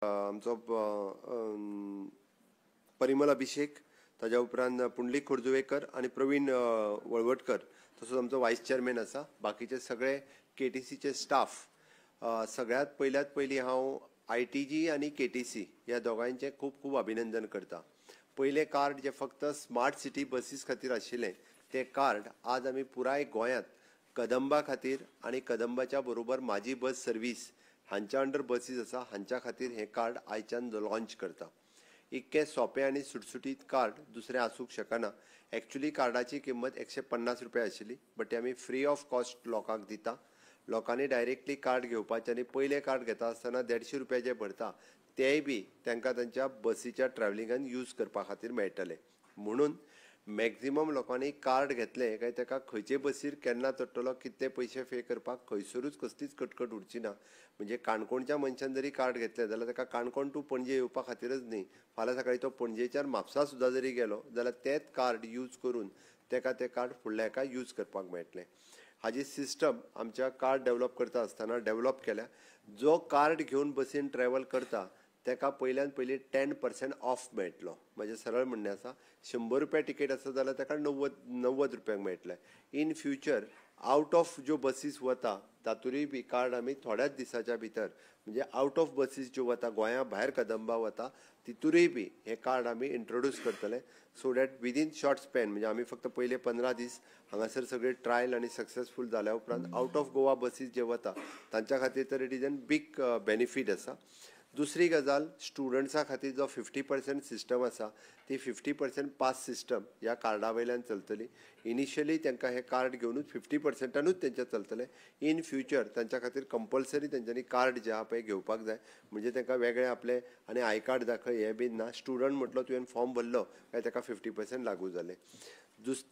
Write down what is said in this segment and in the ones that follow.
आमचो परिमल अभिषेक, ताज्या उपरांत पुंडलीक खोर्जुवेकर आणि प्रवीण वळवटकर, तसोच आमचो वायस चेअरमॅन आसा. बाकीचे सगळे केटीसीचे स्टाफ. सगळ्यात पयलीं हांव ITG आणि KTC ह्या दोगांयचें खूब खूब अभिनंदन करता. पयलें कार्ड जे फक्त स्मार्ट सिटी बसीस खातीर आशिल्लें तें कार्ड आज आमी पुराय गोंयांत कदंबा खातीर आनी कदंबाच्या बरोबर माझी बस सर्वीस हांच्या अंडर बसीस आसा हांच्या खातीर हें कार्ड आयच्यान लॉन्च करता. इतकें सोंपें आनी सुटसुटीत कार्ड दुसरें आसूंक शकना. एक्चुअली कार्डाची किंमत 150 रुपया आशिल्ली, बट आमी फ्री ऑफ कॉस्ट लोकांक दिता. लोकांनी डायरेक्टली कार्ड घेवपाचें आनी पयलें कार्ड घेता आसतना 150 रुपया जे भरता तेय बी तांकां तांच्या बसीच्या ट्रॅव्हलिंगान यूज करपा खातीर मेळटलें. म्हणून मॅक्झिमम लोकांनी कार्ड घेतलें काय ताका खंयचे बसीर केन्ना चडटलो कितले पयशे पे करपाक खंयसरूच कसलीच कटकट उरची ना. म्हणजे काणकोणच्या मनशान जरी कार्ड घेतलें जाल्यार ताका काणकोण टू पणजे येवपा खातीरच न्ही, फाल्यां सकाळी तो पणजेच्यान म्हापसा सुद्दां जरी गेलो जाल्यार तेंच कार्ड यूज करून ताका तें कार्ड फुडल्या हाका यूज करपाक मेळटलें. हाजी सिस्टम आमच्या कार्ड डेव्हलप करता आसतना डेव्हलप केल्या. जो कार्ड घेवन बसीन ट्रॅव्हल करता ताका पयल्यान पयलीं 10% ऑफ मेळटलो. म्हणजे सरळ म्हणणें आसा, 100 रुपया टिकेट आसा जाल्यार ताका 90 रुपयांक मेळटलें. इन फ्युचर आउट ऑफ ज्यो बसीस वता तातूंतय बी कार्ड आमी थोड्याच दिसाच्या भितर, म्हणजे आउट ऑफ बसीस ज्यो वता गोंया भायर कदंबा वता तितूरय बी हें कार्ड आमी इंट्रोड्यूस करतले. So that within short span, म्हणजे आमी फक्त पयले 15 दीस हांगासर सगळे ट्रायल आनी सक्सेसफूल जाल्या उपरांत आउट ऑफ गोवा बसीस जे वता तांच्या खातीर तर it is an big benefit आसा. दुसरी गजाल, स्टुडंट्सां खातीर जो 50% सिस्टम आसा ती 50% पास सिस्टम ह्या कार्डा वयल्यान चलतली. इनिशियली तांकां हें कार्ड घेवनूच 50%नूच तेंचें चलतलें. इन फ्युचर तांच्या खातीर कंपल्सरी तेंच्यांनी कार्ड जें आहा पळय घेवपाक जाय. म्हणजे तांकां वेगळें आपलें आनी आय कार्ड दाखय हें बीन ना. स्टुडंट म्हटलो तुवें फॉर्म भरलो काय ताका 50% लागू जालें.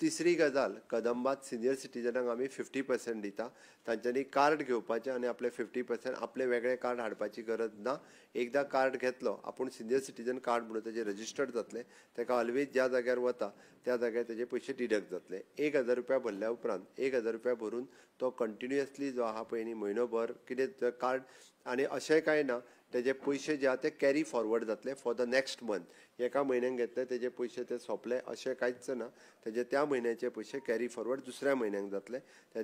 तिसरी गजाल, कदंबात सिनियर सिटीजनांक आमी 50% दिता. तांच्यांनी कार्ड घेवपाचें आनी आपलें 50% आपलें वेगळें कार्ड हाडपाची गरज ना. एकदां कार्ड घेतलो आपूण सिनियर सिटीजन कार्ड म्हणून तेजें रजिस्टर्ड जातलें. ताका ऑलवेज ज्या जाग्यार वता त्या जाग्यार तेजे पयशे डिडक्ट जातले. 1000 रुपया भरल्या उपरांत 1000 रुपया भरून तो कंटिन्युअसली जो आहा पळय न्ही म्हयनोभर कितें कार्ड, आनी अशें कांय ना तेजे पयशे जे आहा ते कॅरी फॉरवर्ड जातले फॉर द नेक्स्ट मंथ. एका म्हयन्याक घेतले तेजे पयशे ते सोंपले अशें कांयच ना. तेजे त्या म्हयन्याचे पयशे कॅरी फॉरवर्ड दुसऱ्या म्हयन्याक जातले.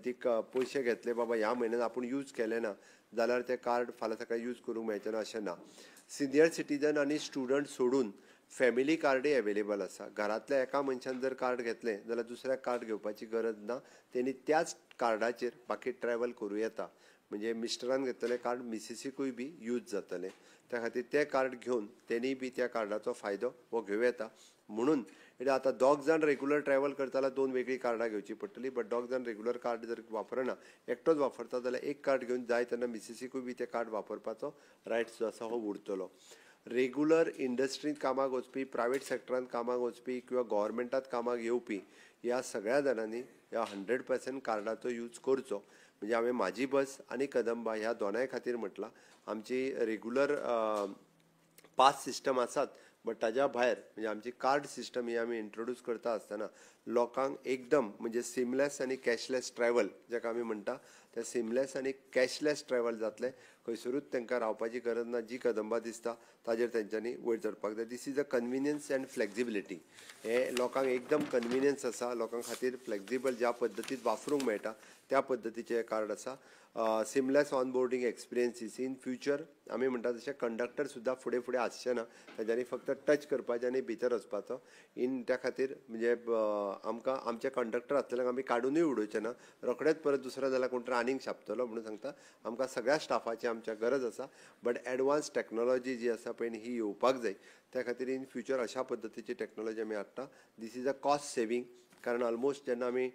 ती पयशे घेतले बाबा ह्या म्हयन्यान आपूण यूज केले ना जाल्यार ते कार्ड फाल्यां सकाळी यूज करूंक मेळचें ना अशें ना. सिनियर सिटीजन आनी स्टुडंट सोडून फॅमिली कार्डय अवेलेबल आसा. घरांतल्या एका मनशान जर कार्ड घेतलें जाल्यार दुसऱ्याक कार्ड घेवपाची गरज ना. तेणी त्याच कार्डाचेर बाकी ट्रॅव्हल करूं येता. म्हणजे मिस्टरान घेतलेलें कार्ड मिसेसीकूय बी यूज जातलें. त्या खातीर तें कार्ड घेवन तेणी बी त्या कार्डाचो फायदो हो घेवं येता. म्हणून आतां दोग जाण रेग्युलर ट्रॅव्हल करता जाल्यार 2 वेगळीं कार्डां घेवची पडटलीं. बट दोग जाण रेग्युलर कार्ड जर वापरना, एकटोच वापरता जाल्यार एक कार्ड घेवन जाय तेन्ना मिसेसीकूय बी तें कार्ड वापरपाचो रायट्स जो आसा हो उरतलो. रेग्युलर इंडस्ट्रींत कामाक वचपी, प्रायवेट सॅक्टरांत कामाक वचपी किंवा गव्हर्मेंटांत कामाक येवपी ह्या सगळ्या जाणांनी ह्या 100% कार्डाचो यूज करचो. म्हणजे हांवें म्हाजी बस आनी कदंबा ह्या दोनांय खातीर म्हटलां. आमची रेग्युलर पास सिस्टम आसात, बट ताज्या भायर म्हणजे आमची कार्ड सिस्टम ही आमी इंट्रोड्यूस करता आसतना लोकांक एकदम म्हणजे सिमलेस आनी कॅशलेस ट्रॅव्हल जाका आमी म्हणटा तें सिमलेस आनी कॅशलेस ट्रॅव्हल जातलें. खंयसरूच तांकां रावपाची गरज ना. जी कदंबा दिसता ताजेर तेंच्यांनी वयर चडपाक जाय. This is a convenience and flexibility. हे लोकांक एकदम कन्विनियन्स आसा. लोकां खातीर फ्लेक्झिबल ज्या पद्दतीन वापरूंक मेळटा त्या पद्दतीचें कार्ड आसा. Seamless on boarding experiences. In future आमी म्हणटा तशें कंडक्टर सुद्दां फुडें फुडें आसचे ना. तेंच्यांनी फक्त टच करपाचें आनी भितर वचपाचो. त्या खातीर म्हणजे आमकां आमचे कंडक्टर आसलेल्यांक आमी काडूनय उडोवचे ना. रोखडेच परत दुसरो जाल्यार कोण तरी आनीक छापतलो म्हणून सांगता. आमकां सगळ्या स्टाफाची आमच्या गरज आसा. बट एडवान्स टॅक्नोलॉजी जी आसा पळय ही येवपाक जाय. त्या खातीर इन फ्युचर अशा पद्दतीची टॅक्नोलॉजी आमी हाडटा. This is a cost saving. कारण ऑलमोस्ट जेन्ना आमी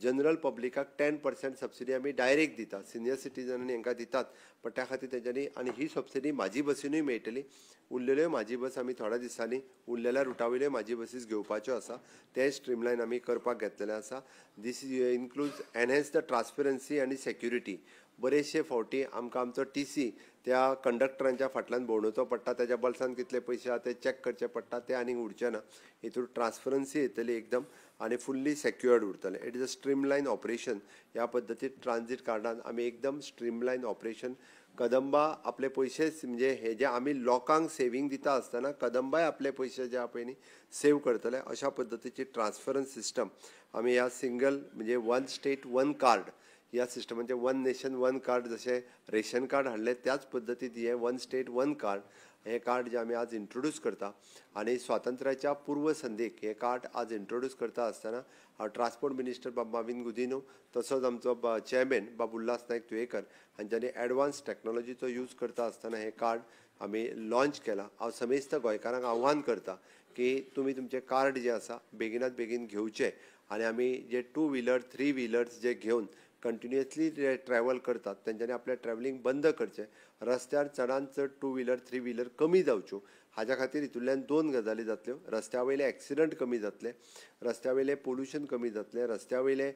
जनरल पब्लिकाक 10% सबसिडी आमी डायरेक्ट दिता. सिनियर सिटीजनांनी हांकां दितात, पण त्या खातीर तेंच्यांनी आनी ही सबसिडी म्हाजी बसीनूय मेळटली. उरलेल्यो म्हाजी बस आमी थोड्या दिसांनी उरलेल्या रुटा वयल्यो म्हाजी बसीस घेवपाच्यो आसा. ते स्ट्रीमलायन आमी करपाक घेतलेलें आसा. दीस इन्क्लूड्स एनहेन्स द ट्रान्सपरन्सी आनी सेक्युरिटी. बरेचशे फावटी आमकां आमचो TC त्या कंडक्टरांच्या फाटल्यान भोंवडोवचो पडटा. तेज्या बल्सान कितले पयशे आहा ते चॅक करचे पडटा. ते आनीक उरचे ना. हितून ट्रान्सपरन्सी येतली एकदम आनी फुल्ली सेक्युअर्ड उरतलें. It is a streamlined operation. ह्या पद्दतीन ट्रान्झीट कार्डान आमी एकदम स्ट्रीमलायन ऑपरेशन कदंबा आपले पैसे म्हणजे हे जे आम्ही लोकांक सेविंग दिता आसतना कदंबाय आपले पैसे जे पळय सेव्ह करतले अशा पद्दतीची ट्रान्सफरन्स सिस्टम आम्ही ह्या सिंगल म्हणजे वन स्टेट वन कार्ड ह्या सिस्टम म्हणजे वन नेशन वन कार्ड जसे रेशन कार्ड हाडले त्याच पद्दतीत हे वन स्टेट वन कार्ड हे कार्ड जे आम्ही आज इंट्रोड्यूस करता आणि स्वातंत्र्याच्या पूर्व संध्येक हे कार्ड आज इंट्रोड्यूस करता आसतना ट्रान्सपोर्ट मिनिस्टर माविन गुदिन्हो तसोच आमचो चेअरमॅन बाबू उल्हास नायक तुयेकर हांच्यांनी एडवान्स टॅक्नॉलॉजीचो यूज करता आसतना हे कार्ड आम्ही लॉन्च केला. हांव समेस्त गोंयकारांक आव्हान करता की तुमी तुमचे कार्ड जे आसा बेगिनात बेगीन घेवचे आणि आम्ही जे 2 व्हीलर 3 व्हीलर्स जे घेऊन कंटिन्युअसली जे ट्रॅव्हल करतात त्यांच्यानी आपले ट्रॅव्हलिंग बंद करचे. रस्त्यार चडांत चड 2 व्हीलर 3 व्हीलर कमी जावच्यो हाज्या खातीर हितूंतल्यान 2 गजाली जातल्यो. रस्त्या वयले एक्सिडंट कमी जातले, रस्त्या वयले पोल्युशन कमी जातले, रस्त्या वयले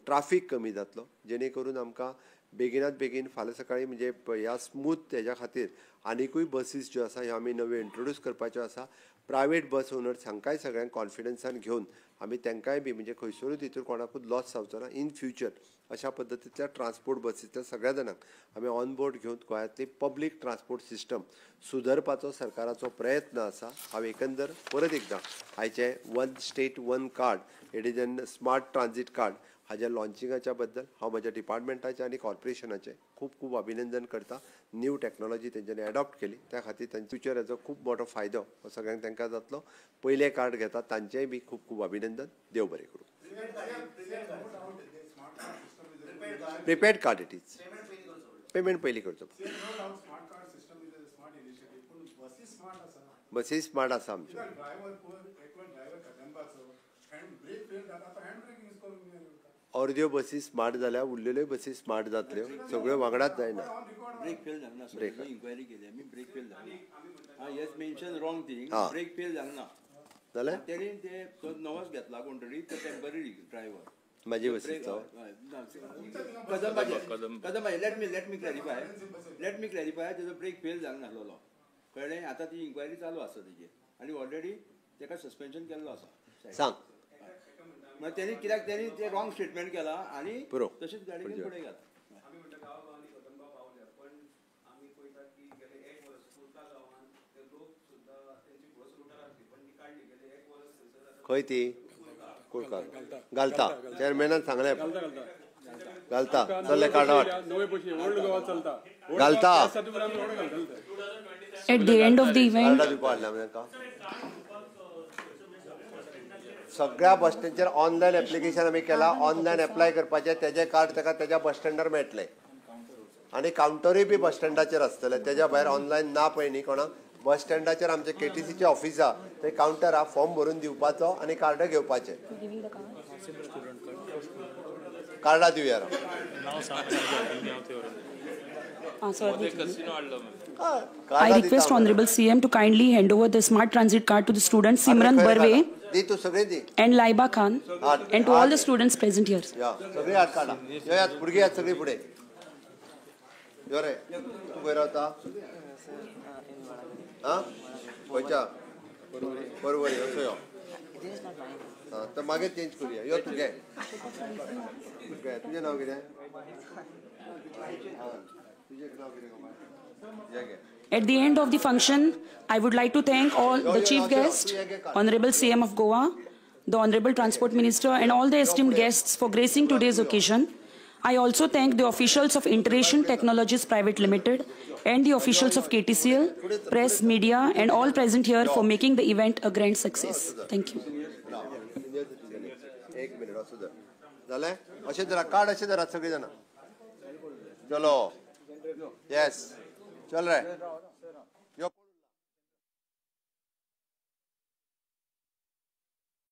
ट्राफीक कमी जातलो जेणे करून आमकां बेगिनात बेगीन फाल्यां सकाळी म्हणजे ह्या स्मूथ हेज्या खातीर आनिकूय बसीस ज्यो आसा ह्यो आमी नव्यो इंट्रोड्यूस करपाच्यो आसा. प्रायवेट बस ओनर्स हांकांय सगळ्यांक कॉन्फिडन्सान घेवन आमी तांकांय बी म्हणजे खंयसरूच हितूर कोणाकूच लॉस जावचो ना. इन फ्युचर अशा पद्दतींतल्या ट्रान्सपोर्ट बसींतल्या सगळ्या जाणांक आमी ऑन बोर्ड घेवन गोंयांतली पब्लीक ट्रान्सपोर्ट सिस्टम सुदरपाचो सरकाराचो प्रयत्न आसा. हांव एकंदर परत एकदां आयचे one state one card it is N smart transit card हाज्या लॉन्चिंगाच्या बद्दल हांव म्हज्या डिपार्टमेंटाचे आनी कॉर्पोरेशनाचे खूब खूब अभिनंदन करता. न्यू टॅक्नॉलॉजी तेंच्यांनी एडॉप्ट केली त्या खातीर तांचे फ्युचर हेजो खूब मोठो फायदो हो सगळ्यांक तांकां जातलो. पयले कार्ड घेतात तांचेय बी खूब खूब अभिनंदन. देव बरें करूं. Prepaid card it is payment पयलीं करचो. बसी स्मार्ट आसा आमच्यो. अर्द्यो बसी स्मार्ट जाल्या उरलेल्यो बसी स्मार्ट जातल्यो सगळ्यो वांगडाच जायना. ब्रेक फेल जावना ब्रेक इन्क्वायरी केली आमी ब्रेक फेल जावना yes mention wrong thing brake fail जावना जाल्यार तेणी ते नवोच घेतला कोण तरी तो टेम्पररी ड्रायव्हर माझी बसीचो कदंबाचे लेट मी क्लॅरिफाय तेजो ब्रेक फेल जावना नासलो कळ्ळें. आतां ती इन्क्वायरी चालू आसा तेजी आनी ऑलरेडी ताका सस्पेन्शन केल्लो आसा. सांग मग त्यांनी कित्याक त्यांनी ते रॉंग स्टेटमेंट केला आणि तशीच गाडी घेऊन पुढे गेला. खंय ती घालता चेअरमॅनान सांगले घालता चल्ले कार्डार घालता. At the end of the event, सगळ्या बस स्टँडचेर ऑनलायन एप्लिकेशन आमी केला. ऑनलायन एप्लाय करपाचें तेजे कार्ड ताका तेज्या बस स्टँडार मेळटलें आनी कावंटरूय बी बस स्टँडाचेर आसतले. तेज्या भायर ऑनलायन ना पळय न्ही कोणाक. बस स्टँडाचेर आमचे KTCचे ऑफिस आहा थंय कावंटरा फॉर्म भरून दिवपाचो आनी कार्ड घेवपाचें. कार्डा दिवया. I request Honorable CM to kindly hand over the smart transit card to the students Simran Barve and Laiba Khan and to all the students present here. सगळे हात काढा. यात भुरगे यात सगळी पुढे यो रे तू खंय रावता हा खंयच्या बरोबर असो यो तर मागीर चेंज करुया. यो तू घे तुजें नांव कितें तुजें नांव कितें. At the end of the function, I would like to thank all the chief guests, Honorable CM of Goa, the Honorable Transport Minister and all the esteemed guests for gracing today's occasion. I also thank the officials of Interation Technologies Private Limited and the officials of KTCL, press, media and all present here for making the event a grand success. Thank you. एक minute असू दे जालें अशें जरा card अशें जरा सगळीं जाणां चलो येस चल रे.